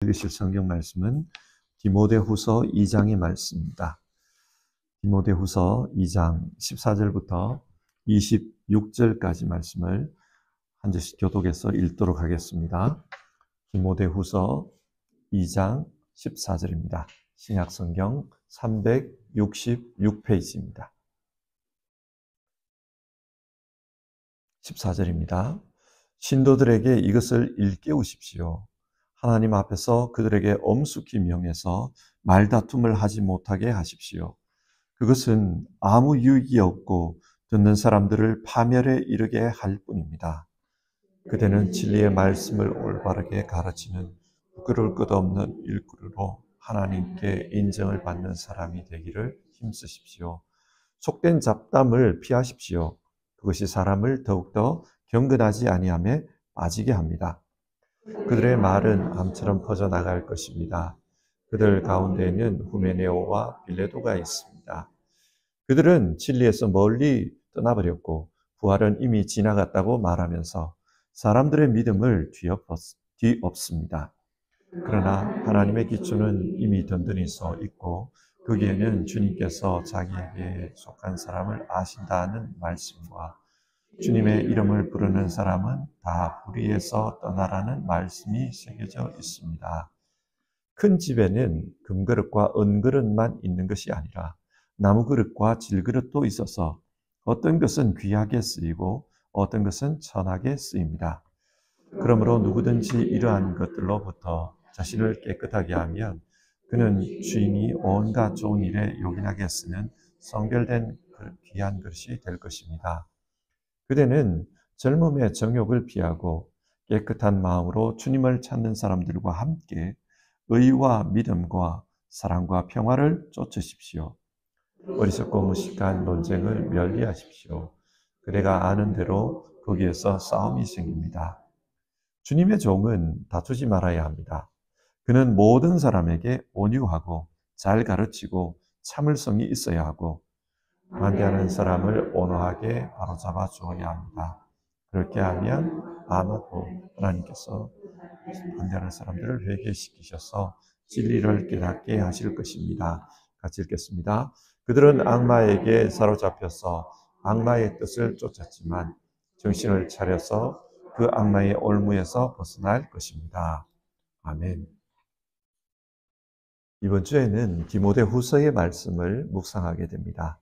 읽으실 성경 말씀은 디모데후서 2장의 말씀입니다. 디모데후서 2장 14절부터 26절까지 말씀을 한 절씩 교독해서 읽도록 하겠습니다. 디모데후서 2장 14절입니다. 신약성경 366페이지입니다. 14절입니다. 신도들에게 이것을 일깨우십시오. 하나님 앞에서 그들에게 엄숙히 명해서 말다툼을 하지 못하게 하십시오. 그것은 아무 유익이 없고 듣는 사람들을 파멸에 이르게 할 뿐입니다. 그대는 진리의 말씀을 올바르게 가르치는 부끄러울 것 없는 일꾼으로 하나님께 인정을 받는 사람이 되기를 힘쓰십시오. 속된 잡담을 피하십시오. 그것이 사람을 더욱더 경건하지 아니함에 빠지게 합니다. 그들의 말은 암처럼 퍼져나갈 것입니다. 그들 가운데에는 후메네오와 빌레도가 있습니다. 그들은 진리에서 멀리 떠나버렸고 부활은 이미 지나갔다고 말하면서 사람들의 믿음을 뒤엎습니다. 그러나 하나님의 기초는 이미 든든히 서 있고 거기에는 주님께서 자기에게 속한 사람을 아신다는 말씀과 주님의 이름을 부르는 사람은 다 불의에서 떠나라는 말씀이 새겨져 있습니다. 큰 집에는 금그릇과 은그릇만 있는 것이 아니라 나무그릇과 질그릇도 있어서 어떤 것은 귀하게 쓰이고 어떤 것은 천하게 쓰입니다. 그러므로 누구든지 이러한 것들로부터 자신을 깨끗하게 하면 그는 주인이 온갖 좋은 일에 요긴하게 쓰는 성결된 귀한 것이 될 것입니다. 그대는 젊음의 정욕을 피하고 깨끗한 마음으로 주님을 찾는 사람들과 함께 의와 믿음과 사랑과 평화를 쫓으십시오. 어리석고 무식한 논쟁을 면리하십시오. 그대가 아는 대로 거기에서 싸움이 생깁니다. 주님의 종은 다투지 말아야 합니다. 그는 모든 사람에게 온유하고 잘 가르치고 참을성이 있어야 하고 반대하는 사람을 온화하게 바로잡아 주어야 합니다. 그렇게 하면 아마도 하나님께서 반대하는 사람들을 회개시키셔서 진리를 깨닫게 하실 것입니다. 같이 읽겠습니다. 그들은 악마에게 사로잡혀서 악마의 뜻을 쫓았지만 정신을 차려서 그 악마의 올무에서 벗어날 것입니다. 아멘. 이번 주에는 디모데후서의 말씀을 묵상하게 됩니다.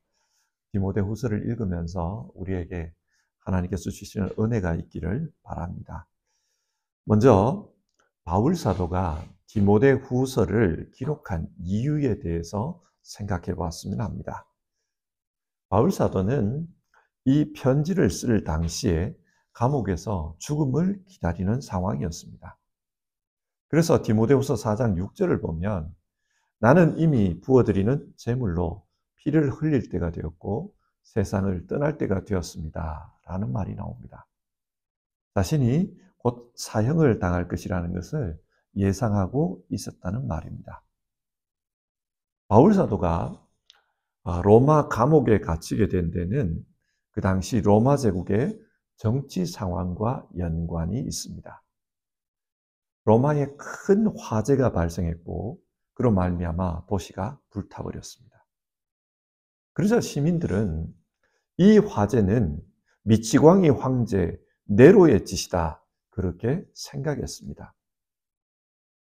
디모데후서를 읽으면서 우리에게 하나님께서 주시는 은혜가 있기를 바랍니다. 먼저 바울 사도가 디모데후서를 기록한 이유에 대해서 생각해 보았으면 합니다. 바울 사도는 이 편지를 쓸 당시에 감옥에서 죽음을 기다리는 상황이었습니다. 그래서 디모데후서 4장 6절을 보면 나는 이미 부어드리는 제물로 피를 흘릴 때가 되었고 세상을 떠날 때가 되었습니다. 라는 말이 나옵니다. 자신이 곧 사형을 당할 것이라는 것을 예상하고 있었다는 말입니다. 바울 사도가 로마 감옥에 갇히게 된 데는 그 당시 로마 제국의 정치 상황과 연관이 있습니다. 로마에 큰 화재가 발생했고 그로 말미암아 도시가 불타버렸습니다. 그러자 시민들은 이 화재는 미치광이 황제 네로의 짓이다 그렇게 생각했습니다.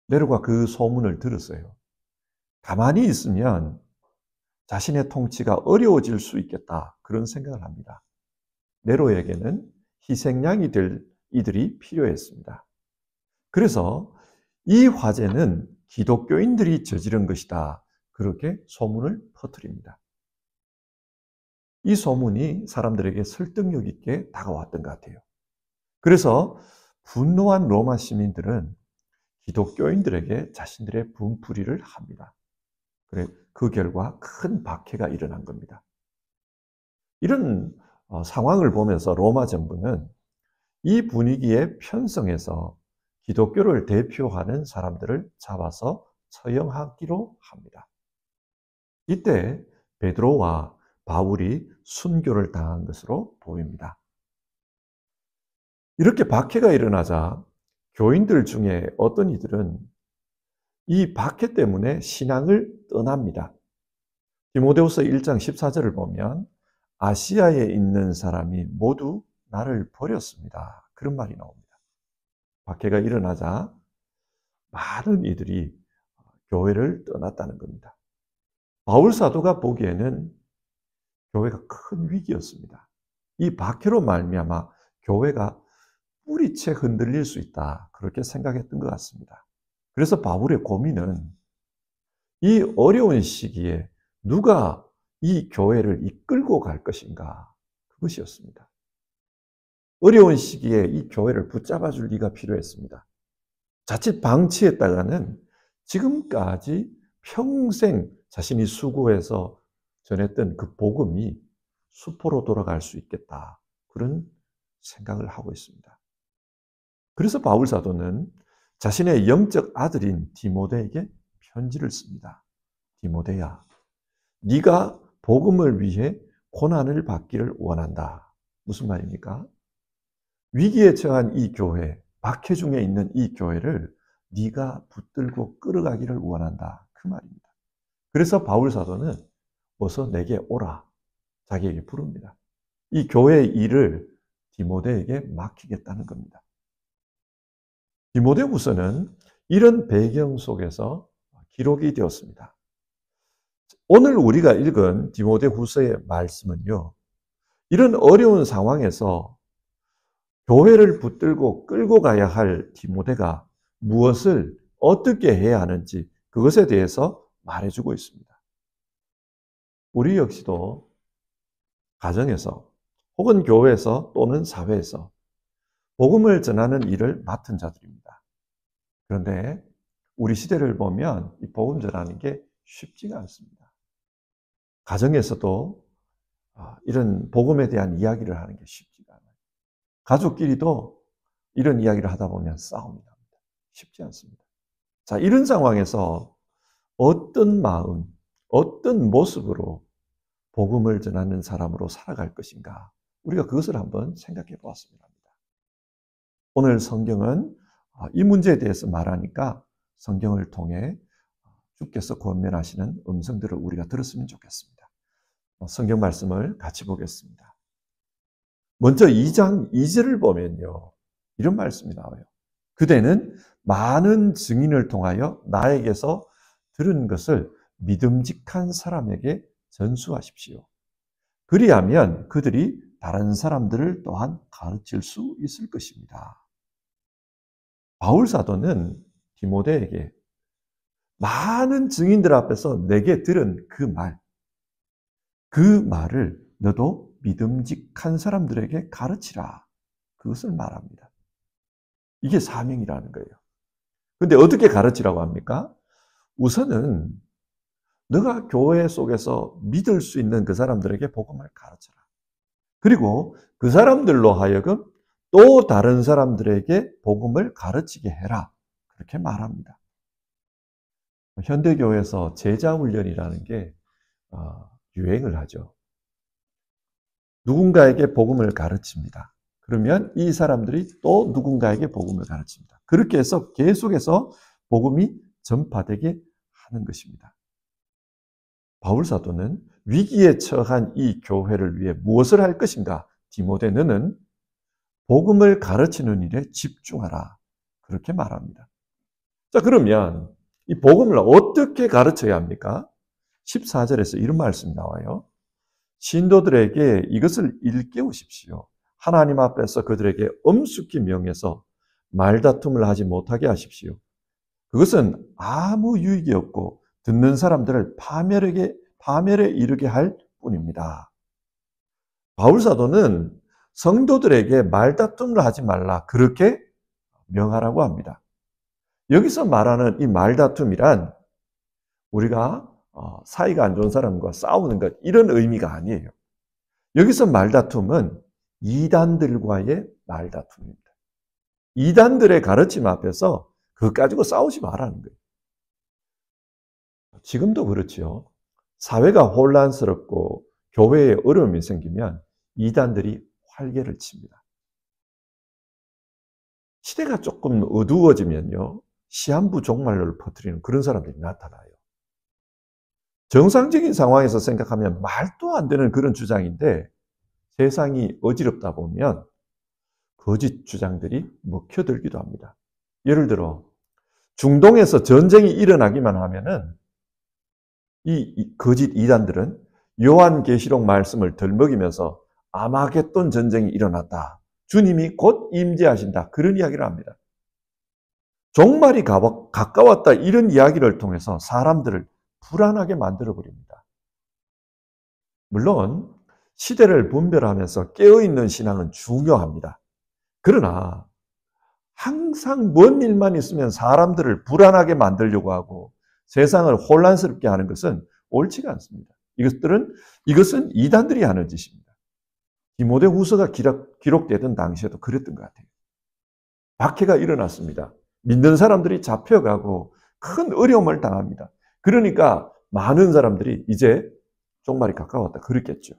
네로가 그 소문을 들었어요. 가만히 있으면 자신의 통치가 어려워질 수 있겠다 그런 생각을 합니다. 네로에게는 희생양이 될 이들이 필요했습니다. 그래서 이 화재는 기독교인들이 저지른 것이다 그렇게 소문을 퍼뜨립니다. 이 소문이 사람들에게 설득력 있게 다가왔던 것 같아요. 그래서 분노한 로마 시민들은 기독교인들에게 자신들의 분풀이를 합니다. 그 결과 큰 박해가 일어난 겁니다. 이런 상황을 보면서 로마 정부는 이 분위기에 편성해서 기독교를 대표하는 사람들을 잡아서 처형하기로 합니다. 이때 베드로와 바울이 순교를 당한 것으로 보입니다. 이렇게 박해가 일어나자 교인들 중에 어떤 이들은 이 박해 때문에 신앙을 떠납니다. 디모데후서 1장 14절을 보면 아시아에 있는 사람이 모두 나를 버렸습니다. 그런 말이 나옵니다. 박해가 일어나자 많은 이들이 교회를 떠났다는 겁니다. 바울 사도가 보기에는 교회가 큰 위기였습니다. 이 박해로 말미암아 교회가 뿌리채 흔들릴 수 있다. 그렇게 생각했던 것 같습니다. 그래서 바울의 고민은 이 어려운 시기에 누가 이 교회를 이끌고 갈 것인가? 그것이었습니다. 어려운 시기에 이 교회를 붙잡아 줄 리가 필요했습니다. 자칫 방치했다가는 지금까지 평생 자신이 수고해서 전했던 그 복음이 수포로 돌아갈 수 있겠다. 그런 생각을 하고 있습니다. 그래서 바울 사도는 자신의 영적 아들인 디모데에게 편지를 씁니다. 디모데야, 네가 복음을 위해 고난을 받기를 원한다. 무슨 말입니까? 위기에 처한 이 교회, 박해 중에 있는 이 교회를 네가 붙들고 끌어가기를 원한다. 그 말입니다. 그래서 바울 사도는 어서 내게 오라. 자기에게 부릅니다. 이 교회의 일을 디모데에게 맡기겠다는 겁니다. 디모데후서는 이런 배경 속에서 기록이 되었습니다. 오늘 우리가 읽은 디모데후서의 말씀은요, 이런 어려운 상황에서 교회를 붙들고 끌고 가야 할 디모데가 무엇을 어떻게 해야 하는지 그것에 대해서 말해주고 있습니다. 우리 역시도 가정에서 혹은 교회에서 또는 사회에서 복음을 전하는 일을 맡은 자들입니다. 그런데 우리 시대를 보면 이 복음 전하는 게 쉽지가 않습니다. 가정에서도 이런 복음에 대한 이야기를 하는 게 쉽지가 않아요. 가족끼리도 이런 이야기를 하다 보면 싸움이 납니다. 쉽지 않습니다. 자, 이런 상황에서 어떤 마음, 어떤 모습으로 복음을 전하는 사람으로 살아갈 것인가? 우리가 그것을 한번 생각해 보았으면 합니다. 오늘 성경은 이 문제에 대해서 말하니까 성경을 통해 주께서 권면하시는 음성들을 우리가 들었으면 좋겠습니다. 성경 말씀을 같이 보겠습니다. 먼저 2장 2절을 보면요, 이런 말씀이 나와요. 그대는 많은 증인을 통하여 나에게서 들은 것을 믿음직한 사람에게 전수하십시오. 그리하면 그들이 다른 사람들을 또한 가르칠 수 있을 것입니다. 바울 사도는 디모데에게 많은 증인들 앞에서 내게 들은 그 말을 너도 믿음직한 사람들에게 가르치라. 그것을 말합니다. 이게 사명이라는 거예요. 그런데 어떻게 가르치라고 합니까? 우선은 너가 교회 속에서 믿을 수 있는 그 사람들에게 복음을 가르쳐라. 그리고 그 사람들로 하여금 또 다른 사람들에게 복음을 가르치게 해라. 그렇게 말합니다. 현대교회에서 제자훈련이라는 게 유행을 하죠. 누군가에게 복음을 가르칩니다. 그러면 이 사람들이 또 누군가에게 복음을 가르칩니다. 그렇게 해서 계속해서 복음이 전파되게 하는 것입니다. 바울 사도는 위기에 처한 이 교회를 위해 무엇을 할 것인가? 디모데 너는 복음을 가르치는 일에 집중하라. 그렇게 말합니다. 자, 그러면 이 복음을 어떻게 가르쳐야 합니까? 14절에서 이런 말씀이 나와요. 신도들에게 이것을 일깨우십시오. 하나님 앞에서 그들에게 엄숙히 명해서 말다툼을 하지 못하게 하십시오. 그것은 아무 유익이 없고 듣는 사람들을 파멸에 이르게 할 뿐입니다. 바울 사도는 성도들에게 말다툼을 하지 말라 그렇게 명하라고 합니다. 여기서 말하는 이 말다툼이란 우리가 사이가 안 좋은 사람과 싸우는 것 이런 의미가 아니에요. 여기서 말다툼은 이단들과의 말다툼입니다. 이단들의 가르침 앞에서 그것 가지고 싸우지 말라는 거예요. 지금도 그렇죠. 사회가 혼란스럽고 교회에 어려움이 생기면 이단들이 활개를 칩니다. 시대가 조금 어두워지면요, 시한부 종말론을 퍼뜨리는 그런 사람들이 나타나요. 정상적인 상황에서 생각하면 말도 안 되는 그런 주장인데 세상이 어지럽다 보면 거짓 주장들이 먹혀들기도 합니다. 예를 들어 중동에서 전쟁이 일어나기만 하면은 이 거짓 이단들은 요한계시록 말씀을 덜먹이면서 아마겟돈 전쟁이 일어났다. 주님이 곧 임재하신다. 그런 이야기를 합니다. 종말이 가까웠다. 이런 이야기를 통해서 사람들을 불안하게 만들어버립니다. 물론 시대를 분별하면서 깨어있는 신앙은 중요합니다. 그러나 항상 뭔 일만 있으면 사람들을 불안하게 만들려고 하고 세상을 혼란스럽게 하는 것은 옳지가 않습니다. 이것은 이단들이 하는 짓입니다. 디모데후서가 기록되던 당시에도 그랬던 것 같아요. 박해가 일어났습니다. 믿는 사람들이 잡혀가고 큰 어려움을 당합니다. 그러니까 많은 사람들이 이제 종말이 가까웠다 그랬겠죠.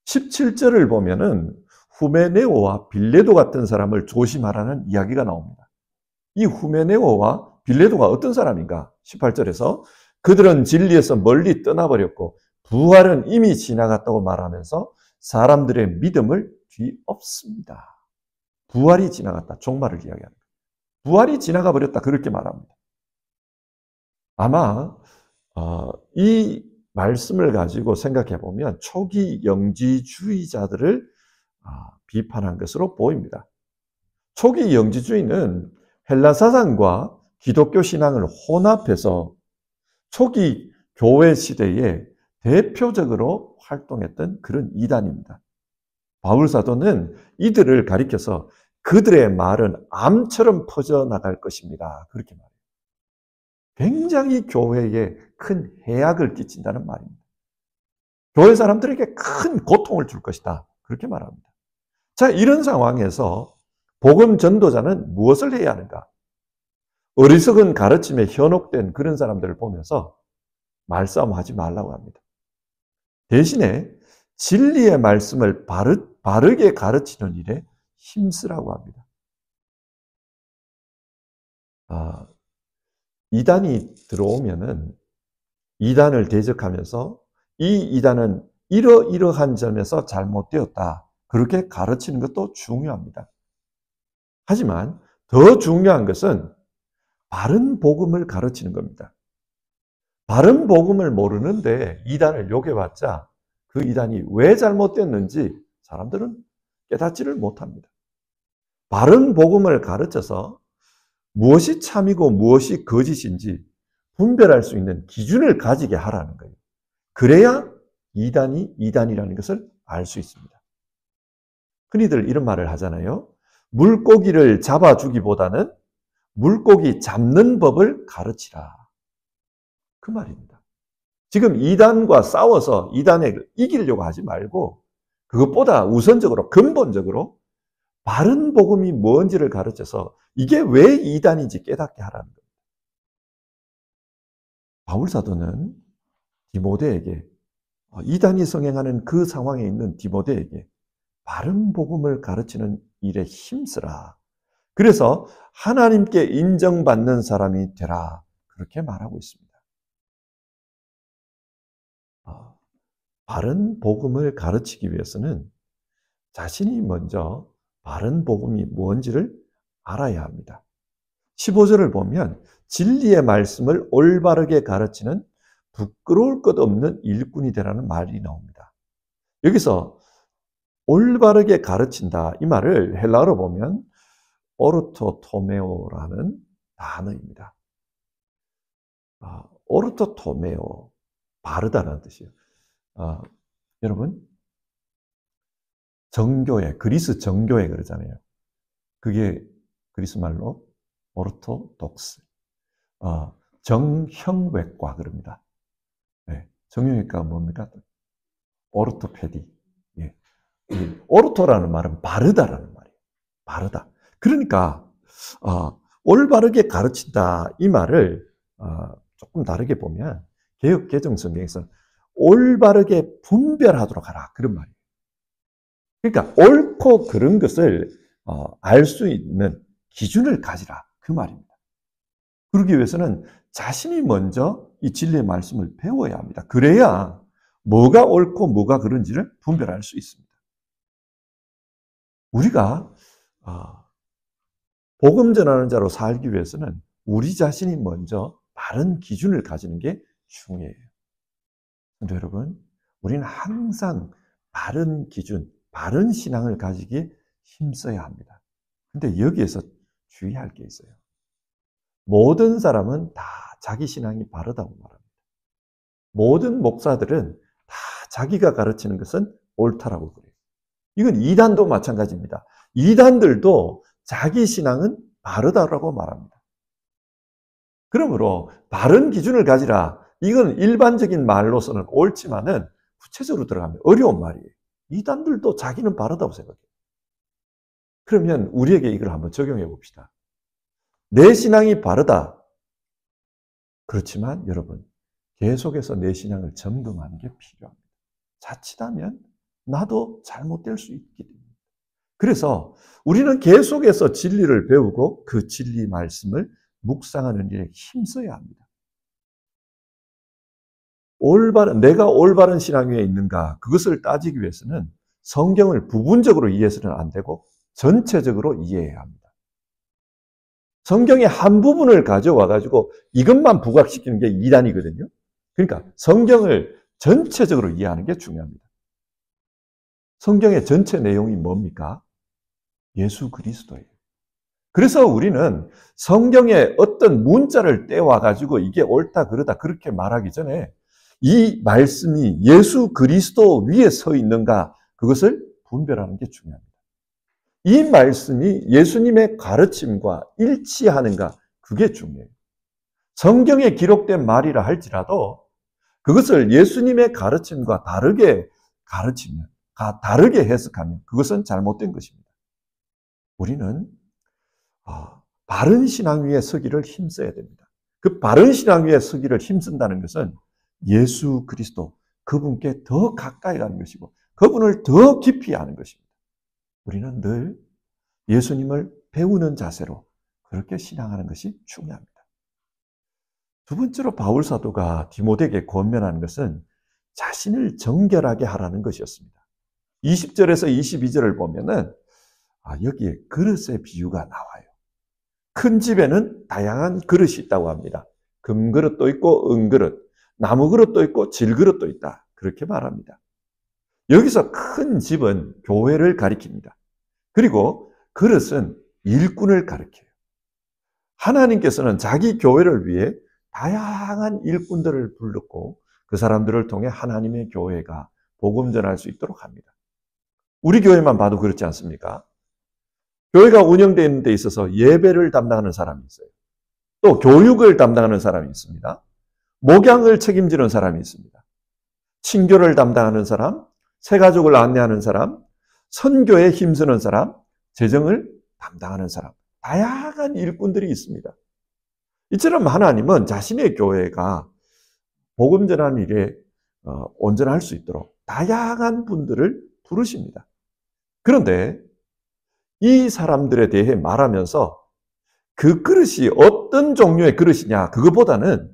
17절을 보면은 후메네오와 빌레도 같은 사람을 조심하라는 이야기가 나옵니다. 이 후메네오와 빌레도가 어떤 사람인가? 18절에서 그들은 진리에서 멀리 떠나버렸고 부활은 이미 지나갔다고 말하면서 사람들의 믿음을 뒤엎습니다. 부활이 지나갔다. 종말을 이야기합니다. 부활이 지나가 버렸다. 그렇게 말합니다. 아마 이 말씀을 가지고 생각해 보면 초기 영지주의자들을 비판한 것으로 보입니다. 초기 영지주의는 헬라 사상과 기독교 신앙을 혼합해서 초기 교회 시대에 대표적으로 활동했던 그런 이단입니다. 바울 사도는 이들을 가리켜서 그들의 말은 암처럼 퍼져나갈 것입니다. 그렇게 말해요. 굉장히 교회에 큰 해악을 끼친다는 말입니다. 교회 사람들에게 큰 고통을 줄 것이다. 그렇게 말합니다. 자, 이런 상황에서 복음 전도자는 무엇을 해야 하는가? 어리석은 가르침에 현혹된 그런 사람들을 보면서 말싸움하지 말라고 합니다. 대신에 진리의 말씀을 바르게 가르치는 일에 힘쓰라고 합니다. 이단이 들어오면은 이단을 대적하면서 이 이단은 이러이러한 점에서 잘못되었다. 그렇게 가르치는 것도 중요합니다. 하지만 더 중요한 것은 바른 복음을 가르치는 겁니다. 바른 복음을 모르는데 이단을 욕해봤자 그 이단이 왜 잘못됐는지 사람들은 깨닫지를 못합니다. 바른 복음을 가르쳐서 무엇이 참이고 무엇이 거짓인지 분별할 수 있는 기준을 가지게 하라는 거예요. 그래야 이단이 이단이라는 것을 알 수 있습니다. 흔히들 이런 말을 하잖아요. 물고기를 잡아주기보다는 물고기 잡는 법을 가르치라. 그 말입니다. 지금 이단과 싸워서 이단을 이기려고 하지 말고 그것보다 우선적으로 근본적으로 바른 복음이 뭔지를 가르쳐서 이게 왜 이단인지 깨닫게 하라는 겁니다. 바울 사도는 디모데에게 이단이 성행하는 그 상황에 있는 디모데에게 바른 복음을 가르치는 일에 힘쓰라. 그래서 하나님께 인정받는 사람이 되라. 그렇게 말하고 있습니다. 바른 복음을 가르치기 위해서는 자신이 먼저 바른 복음이 뭔지를 알아야 합니다. 15절을 보면 진리의 말씀을 올바르게 가르치는 부끄러울 것 없는 일꾼이 되라는 말이 나옵니다. 여기서 올바르게 가르친다 이 말을 헬라어로 보면 오르토토메오라는 단어입니다. 오르토토메오, 바르다라는 뜻이에요. 여러분 정교회, 그리스 정교회 그러잖아요. 그게 그리스 말로 오르토독스, 정형외과 그럽니다. 네, 정형외과가 뭡니까? 오르토페디. 예. 오르토라는 말은 바르다라는 말이에요. 바르다. 그러니까 올바르게 가르친다 이 말을 조금 다르게 보면 개역 개정 성경에서는 올바르게 분별하도록 하라 그런 말이에요. 그러니까 옳고 그른 것을 알 수 있는 기준을 가지라 그 말입니다. 그러기 위해서는 자신이 먼저 이 진리의 말씀을 배워야 합니다. 그래야 뭐가 옳고 뭐가 그른지를 분별할 수 있습니다. 우리가 복음 전하는 자로 살기 위해서는 우리 자신이 먼저 바른 기준을 가지는 게 중요해요. 근데 여러분, 우리는 항상 바른 기준, 바른 신앙을 가지기에 힘써야 합니다. 근데 여기에서 주의할 게 있어요. 모든 사람은 다 자기 신앙이 바르다고 말합니다. 모든 목사들은 다 자기가 가르치는 것은 옳다라고 그래요. 이건 이단도 마찬가지입니다. 이단들도 자기 신앙은 바르다라고 말합니다. 그러므로 바른 기준을 가지라. 이건 일반적인 말로서는 옳지만은 구체적으로 들어가면 어려운 말이에요. 이단들도 자기는 바르다고 생각해요. 그러면 우리에게 이걸 한번 적용해 봅시다. 내 신앙이 바르다. 그렇지만 여러분, 계속해서 내 신앙을 점검하는 게 필요합니다. 자칫하면 나도 잘못될 수 있기 때문에. 그래서 우리는 계속해서 진리를 배우고 그 진리 말씀을 묵상하는 일에 힘써야 합니다. 내가 올바른 신앙 위에 있는가, 그것을 따지기 위해서는 성경을 부분적으로 이해해서는 안 되고 전체적으로 이해해야 합니다. 성경의 한 부분을 가져와가지고 이것만 부각시키는 게 이단이거든요. 그러니까 성경을 전체적으로 이해하는 게 중요합니다. 성경의 전체 내용이 뭡니까? 예수 그리스도예요. 그래서 우리는 성경의 어떤 문자를 떼와가지고 이게 옳다 그러다 그렇게 말하기 전에 이 말씀이 예수 그리스도 위에 서 있는가, 그것을 분별하는 게 중요합니다. 이 말씀이 예수님의 가르침과 일치하는가, 그게 중요해요. 성경에 기록된 말이라 할지라도 그것을 예수님의 가르침과 다르게 가르치면, 다르게 해석하면 그것은 잘못된 것입니다. 우리는 바른 신앙 위에 서기를 힘써야 됩니다. 그 바른 신앙 위에 서기를 힘쓴다는 것은 예수 그리스도, 그분께 더 가까이 가는 것이고 그분을 더 깊이 아는 것입니다. 우리는 늘 예수님을 배우는 자세로 그렇게 신앙하는 것이 중요합니다. 두 번째로 바울 사도가 디모데에게 권면하는 것은 자신을 정결하게 하라는 것이었습니다. 20절에서 22절을 보면은 여기에 그릇의 비유가 나와요. 큰 집에는 다양한 그릇이 있다고 합니다. 금그릇도 있고 은그릇, 나무그릇도 있고 질그릇도 있다. 그렇게 말합니다. 여기서 큰 집은 교회를 가리킵니다. 그리고 그릇은 일꾼을 가리켜요. 하나님께서는 자기 교회를 위해 다양한 일꾼들을 불렀고 그 사람들을 통해 하나님의 교회가 복음 전할 수 있도록 합니다. 우리 교회만 봐도 그렇지 않습니까? 교회가 운영되는 데 있어서 예배를 담당하는 사람이 있어요. 또 교육을 담당하는 사람이 있습니다. 목양을 책임지는 사람이 있습니다. 친교를 담당하는 사람, 새가족을 안내하는 사람, 선교에 힘쓰는 사람, 재정을 담당하는 사람, 다양한 일꾼들이 있습니다. 이처럼 하나님은 자신의 교회가 복음 전하는 일에 온전할 수 있도록 다양한 분들을 부르십니다. 그런데 이 사람들에 대해 말하면서 그 그릇이 어떤 종류의 그릇이냐, 그것보다는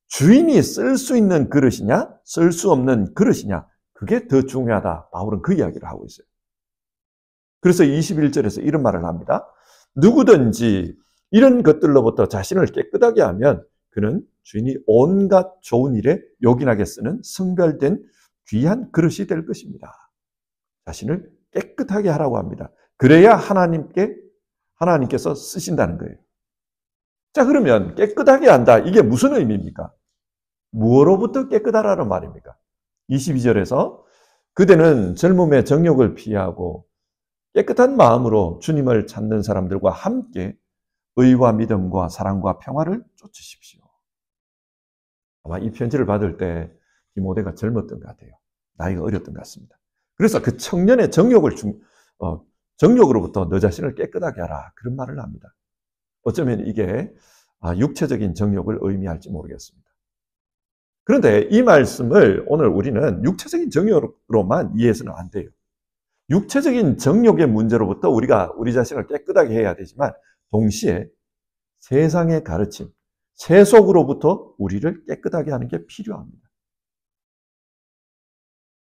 주인이 쓸 수 있는 그릇이냐, 쓸 수 없는 그릇이냐, 그게 더 중요하다. 바울은 그 이야기를 하고 있어요. 그래서 21절에서 이런 말을 합니다. 누구든지 이런 것들로부터 자신을 깨끗하게 하면 그는 주인이 온갖 좋은 일에 요긴하게 쓰는 성별된 귀한 그릇이 될 것입니다. 자신을 깨끗하게 하라고 합니다. 그래야 하나님께서 쓰신다는 거예요. 자, 그러면 깨끗하게 한다. 이게 무슨 의미입니까? 무엇로부터 깨끗하라는 말입니까? 22절에서 그대는 젊음의 정욕을 피하고 깨끗한 마음으로 주님을 찾는 사람들과 함께 의와 믿음과 사랑과 평화를 쫓으십시오. 아마 이 편지를 받을 때 디모데가 젊었던 것 같아요. 나이가 어렸던 것 같습니다. 그래서 그 청년의 정욕으로부터 너 자신을 깨끗하게 하라. 그런 말을 합니다. 어쩌면 이게 육체적인 정욕을 의미할지 모르겠습니다. 그런데 이 말씀을 오늘 우리는 육체적인 정욕으로만 이해해서는 안 돼요. 육체적인 정욕의 문제로부터 우리가 우리 자신을 깨끗하게 해야 되지만 동시에 세상의 가르침, 세속으로부터 우리를 깨끗하게 하는 게 필요합니다.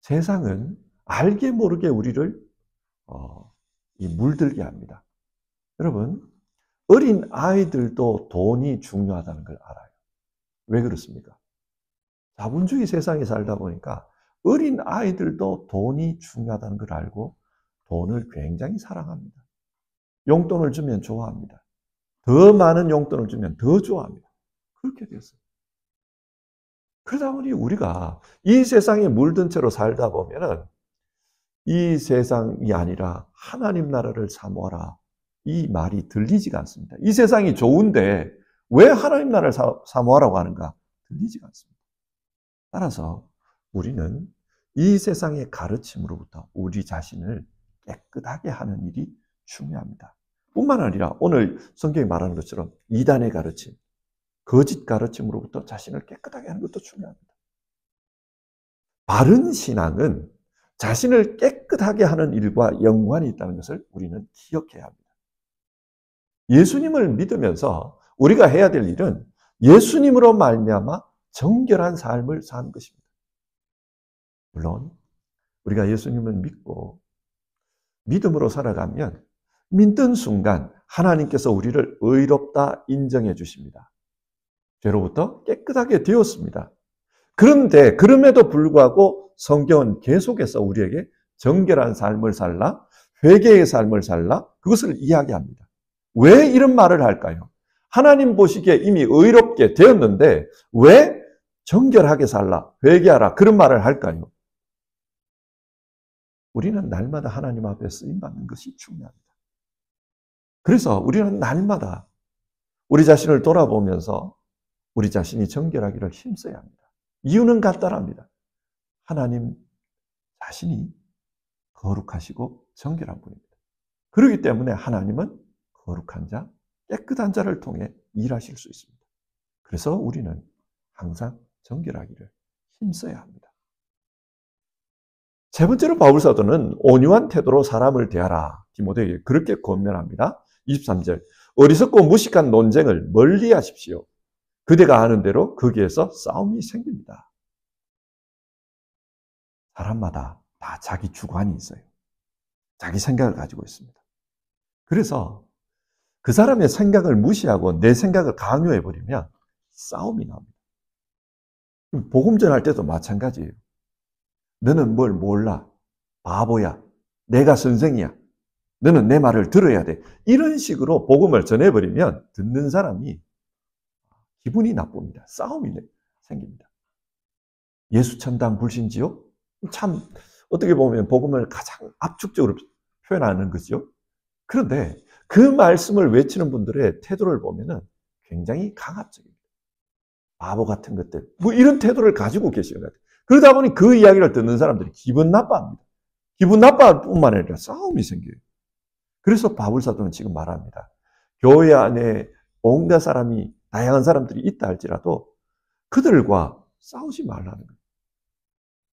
세상은 알게 모르게 우리를 물들게 합니다. 여러분, 어린 아이들도 돈이 중요하다는 걸 알아요. 왜 그렇습니까? 자본주의 세상에 살다 보니까 어린 아이들도 돈이 중요하다는 걸 알고 돈을 굉장히 사랑합니다. 용돈을 주면 좋아합니다. 더 많은 용돈을 주면 더 좋아합니다. 그렇게 됐어요. 그러다 보니 우리가 이 세상에 물든 채로 살다 보면은 이 세상이 아니라 하나님 나라를 사모하라. 이 말이 들리지가 않습니다. 이 세상이 좋은데 왜 하나님 나라를 사모하라고 하는가? 들리지가 않습니다. 따라서 우리는 이 세상의 가르침으로부터 우리 자신을 깨끗하게 하는 일이 중요합니다. 뿐만 아니라 오늘 성경이 말하는 것처럼 이단의 가르침, 거짓 가르침으로부터 자신을 깨끗하게 하는 것도 중요합니다. 바른 신앙은 자신을 깨끗하게 하는 일과 연관이 있다는 것을 우리는 기억해야 합니다. 예수님을 믿으면서 우리가 해야 될 일은 예수님으로 말미암아 정결한 삶을 사는 것입니다. 물론 우리가 예수님을 믿고 믿음으로 살아가면 믿는 순간 하나님께서 우리를 의롭다 인정해 주십니다. 죄로부터 깨끗하게 되었습니다. 그런데 그럼에도 불구하고 성경은 계속해서 우리에게 정결한 삶을 살라, 회개의 삶을 살라, 그것을 이야기합니다. 왜 이런 말을 할까요? 하나님 보시기에 이미 의롭게 되었는데 왜 정결하게 살라, 회개하라 그런 말을 할까요? 우리는 날마다 하나님 앞에 쓰임받는 것이 중요합니다. 그래서 우리는 날마다 우리 자신을 돌아보면서 우리 자신이 정결하기를 힘써야 합니다. 이유는 간단합니다. 하나님 자신이 거룩하시고 정결한 분입니다. 그렇기 때문에 하나님은 거룩한 자, 깨끗한 자를 통해 일하실 수 있습니다. 그래서 우리는 항상 정결하기를 힘써야 합니다. 세 번째로 바울사도는 온유한 태도로 사람을 대하라. 디모데에게 그렇게 권면합니다. 23절 어리석고 무식한 논쟁을 멀리 하십시오. 그대가 아는 대로 거기에서 싸움이 생깁니다. 사람마다 다 자기 주관이 있어요. 자기 생각을 가지고 있습니다. 그래서 그 사람의 생각을 무시하고 내 생각을 강요해버리면 싸움이 납니다. 복음 전할 때도 마찬가지예요. 너는 뭘 몰라. 바보야. 내가 선생이야. 너는 내 말을 들어야 돼. 이런 식으로 복음을 전해버리면 듣는 사람이 기분이 나쁩니다. 싸움이 생깁니다. 예수천당 불신지옥? 참 어떻게 보면 복음을 가장 압축적으로 표현하는 거죠. 그런데 그 말씀을 외치는 분들의 태도를 보면 굉장히 강압적입니다. 바보 같은 것들. 뭐 이런 태도를 가지고 계시는 것 같아요. 그러다 보니 그 이야기를 듣는 사람들이 기분 나빠합니다. 기분 나빠할 뿐만 아니라 싸움이 생겨요. 그래서 바울사도는 지금 말합니다. 교회 안에 온갖 사람이, 다양한 사람들이 있다 할지라도 그들과 싸우지 말라는 거예요.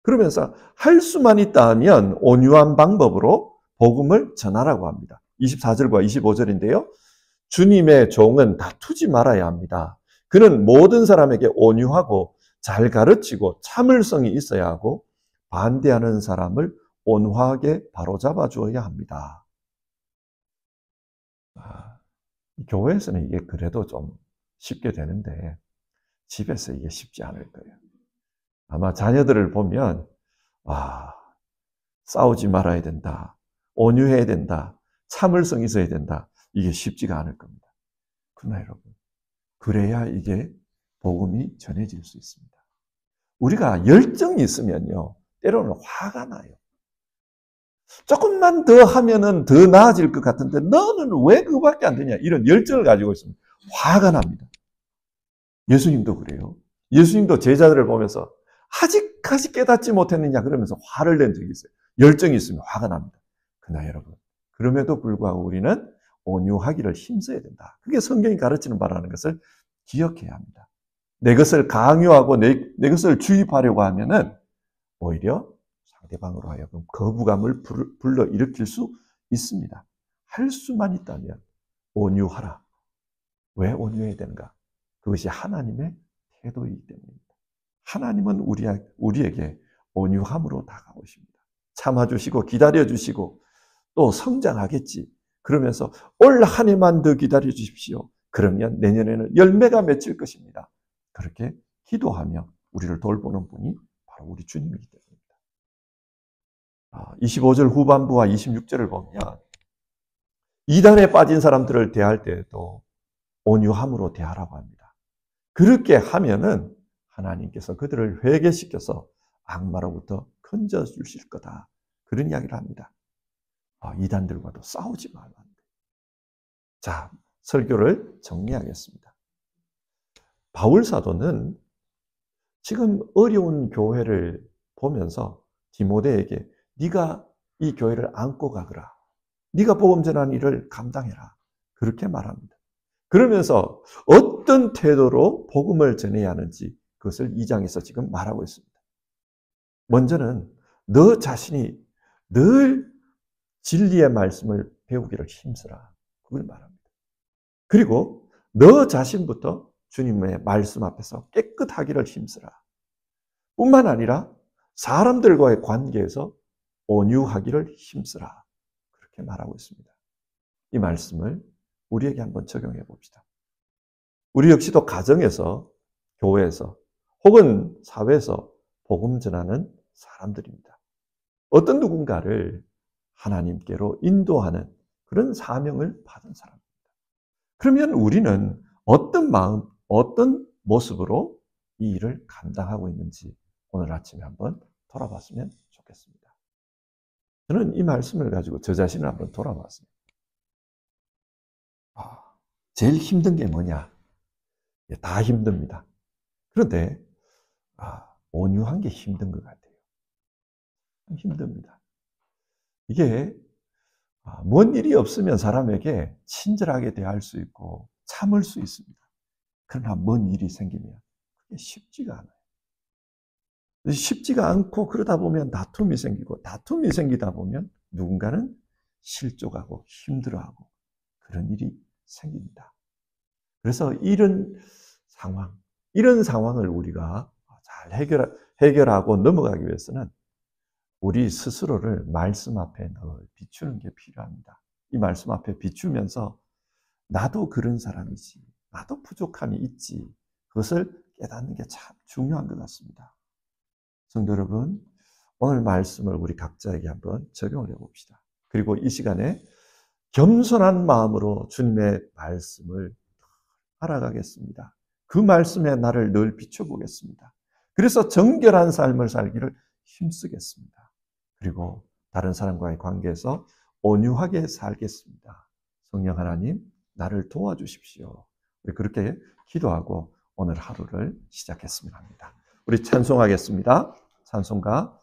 그러면서 할 수만 있다 하면 온유한 방법으로 복음을 전하라고 합니다. 24절과 25절인데요. 주님의 종은 다투지 말아야 합니다. 그는 모든 사람에게 온유하고 잘 가르치고 참을성이 있어야 하고 반대하는 사람을 온화하게 바로잡아 주어야 합니다. 교회에서는 이게 그래도 좀 쉽게 되는데 집에서 이게 쉽지 않을 거예요. 아마 자녀들을 보면 싸우지 말아야 된다. 온유해야 된다. 참을성이 있어야 된다. 이게 쉽지가 않을 겁니다. 그러나 여러분, 그래야 이게 복음이 전해질 수 있습니다. 우리가 열정이 있으면요, 때로는 화가 나요. 조금만 더 하면은 더 나아질 것 같은데 너는 왜 그거밖에 안 되냐? 이런 열정을 가지고 있으면 화가 납니다. 예수님도 그래요. 예수님도 제자들을 보면서 아직까지 깨닫지 못했느냐 그러면서 화를 낸 적이 있어요. 열정이 있으면 화가 납니다. 그러나 여러분, 그럼에도 불구하고 우리는 온유하기를 힘써야 된다. 그게 성경이 가르치는 바라는 것을 기억해야 합니다. 내 것을 강요하고 내 것을 주입하려고 하면은 오히려 상대방으로 하여금 거부감을 불러일으킬 수 있습니다. 할 수만 있다면 온유하라. 왜 온유해야 되는가? 그것이 하나님의 태도이기 때문입니다. 하나님은 우리에게 온유함으로 다가오십니다. 참아주시고 기다려주시고 또 성장하겠지. 그러면서 올 한 해만 더 기다려 주십시오. 그러면 내년에는 열매가 맺힐 것입니다. 그렇게 기도하며 우리를 돌보는 분이 바로 우리 주님이기 때문입니다. 25절 후반부와 26절을 보면 이단에 빠진 사람들을 대할 때에도 온유함으로 대하라고 합니다. 그렇게 하면은 하나님께서 그들을 회개시켜서 악마로부터 건져 주실 거다. 그런 이야기를 합니다. 이단들과도 싸우지 말라. 자, 설교를 정리하겠습니다. 바울 사도는 지금 어려운 교회를 보면서 디모데에게 네가 이 교회를 안고 가거라. 네가 복음 전하는 일을 감당해라. 그렇게 말합니다. 그러면서 어떤 태도로 복음을 전해야 하는지 그것을 2장에서 지금 말하고 있습니다. 먼저는 너 자신이 늘 진리의 말씀을 배우기를 힘쓰라. 그걸 말합니다. 그리고 너 자신부터 주님의 말씀 앞에서 깨끗하기를 힘쓰라. 뿐만 아니라 사람들과의 관계에서 온유하기를 힘쓰라. 그렇게 말하고 있습니다. 이 말씀을 우리에게 한번 적용해 봅시다. 우리 역시도 가정에서, 교회에서, 혹은 사회에서 복음 전하는 사람들입니다. 어떤 누군가를 하나님께로 인도하는 그런 사명을 받은 사람입니다. 그러면 우리는 어떤 마음, 어떤 모습으로 이 일을 감당하고 있는지 오늘 아침에 한번 돌아봤으면 좋겠습니다. 저는 이 말씀을 가지고 저 자신을 한번 돌아봤어요. 제일 힘든 게 뭐냐? 다 힘듭니다. 그런데 온유한 게 힘든 것 같아요. 힘듭니다. 이게 뭔 일이 없으면 사람에게 친절하게 대할 수 있고 참을 수 있습니다. 그러나 뭔 일이 생기면 그게 쉽지가 않아요. 쉽지가 않고 그러다 보면 다툼이 생기고 다툼이 생기다 보면 누군가는 실족하고 힘들어하고 그런 일이 생깁니다. 그래서 이런 상황을 우리가 잘 해결하고 넘어가기 위해서는 우리 스스로를 말씀 앞에 늘 비추는 게 필요합니다. 이 말씀 앞에 비추면서 나도 그런 사람이지, 나도 부족함이 있지, 그것을 깨닫는 게 참 중요한 것 같습니다. 성도 여러분, 오늘 말씀을 우리 각자에게 한번 적용을 해봅시다. 그리고 이 시간에 겸손한 마음으로 주님의 말씀을 알아가겠습니다. 그 말씀에 나를 늘 비춰보겠습니다. 그래서 정결한 삶을 살기를 힘쓰겠습니다. 그리고 다른 사람과의 관계에서 온유하게 살겠습니다. 성령 하나님, 나를 도와주십시오. 우리 그렇게 기도하고 오늘 하루를 시작했으면 합니다. 우리 찬송하겠습니다. 찬송가